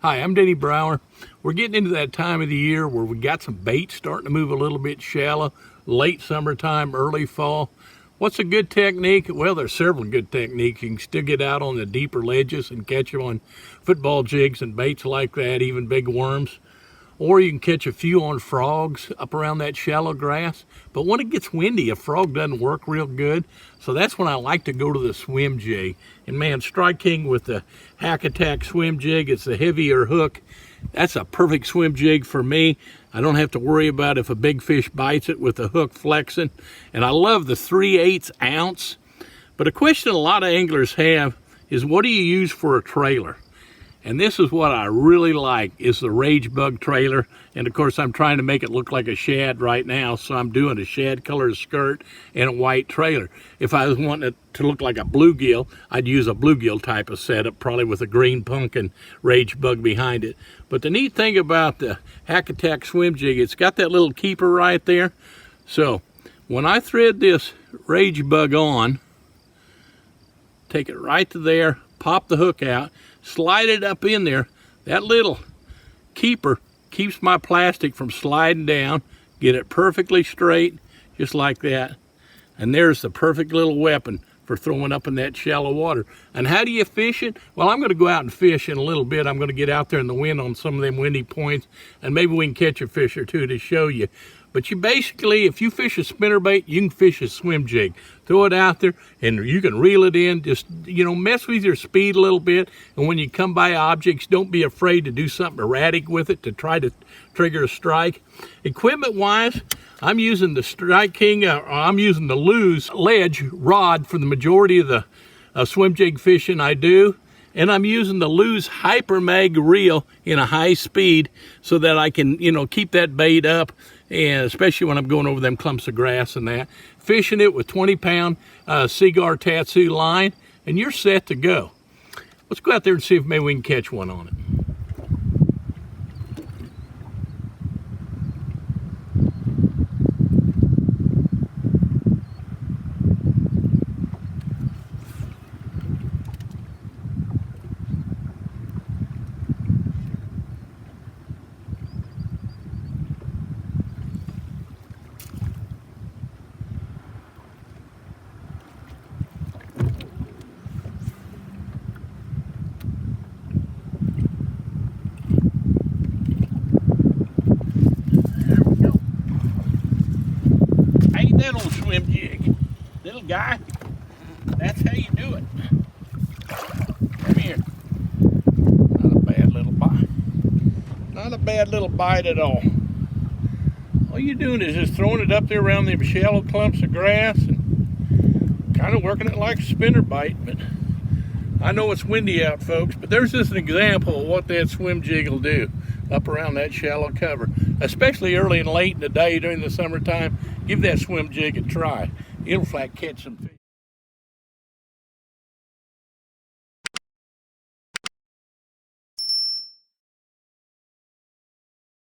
Hi, I'm Denny Brauer. We're getting into that time of the year where we got some bait starting to move a little bit shallow, late summertime, early fall. What's a good technique? Well, there's several good techniques. You can still get out on the deeper ledges and catch them on football jigs and baits like that, even big worms. Or you can catch a few on frogs up around that shallow grass. But when it gets windy, a frog doesn't work real good. So that's when I like to go to the swim jig. And man, Strike King with the Hack Attack swim jig, it's a heavier hook. That's a perfect swim jig for me. I don't have to worry about if a big fish bites it with the hook flexing. And I love the 3/8 ounce. But a question a lot of anglers have is, what do you use for a trailer? And this is what I really like, is the Rage Bug trailer. And of course, I'm trying to make it look like a shad right now, so I'm doing a shad colored skirt and a white trailer. If I was wanting it to look like a bluegill, I'd use a bluegill type of setup, probably with a green pumpkin Rage Bug behind it. But the neat thing about the Hack Attack swim jig, it's got that little keeper right there. So when I thread this Rage Bug on, take it right to there, pop the hook out, slide it up in there. That little keeper keeps my plastic from sliding down. Get it perfectly straight, just like that. And there's the perfect little weapon for throwing up in that shallow water. And how do you fish it? Well, I'm going to go out and fish in a little bit. I'm going to get out there in the wind on some of them windy points, and maybe we can catch a fish or two to show you. But you basically, if you fish a spinnerbait, you can fish a swim jig. Throw it out there and you can reel it in. Just, mess with your speed a little bit. And when you come by objects, don't be afraid to do something erratic with it to try to trigger a strike. Equipment-wise, I'm using the Strike King, I'm using the Lew's ledge rod for the majority of the swim jig fishing I do. And I'm using the Lew's Hyper Mag reel in a high speed so that I can, keep that bait up, and especially when I'm going over them clumps of grass and that. Fishing it with 20-pound Seaguar Tatsu line, and you're set to go. Let's go out there and see if maybe we can catch one on it. That old swim jig, little guy, that's how you do it. Come here. Not a bad little bite. Not a bad little bite at all. All you're doing is just throwing it up there around the shallow clumps of grass and kind of working it like a spinnerbait. But I know it's windy out, folks, but there's just an example of what that swim jig will do up around that shallow cover, especially early and late in the day during the summertime. Give that swim jig a try. It'll catch some fish.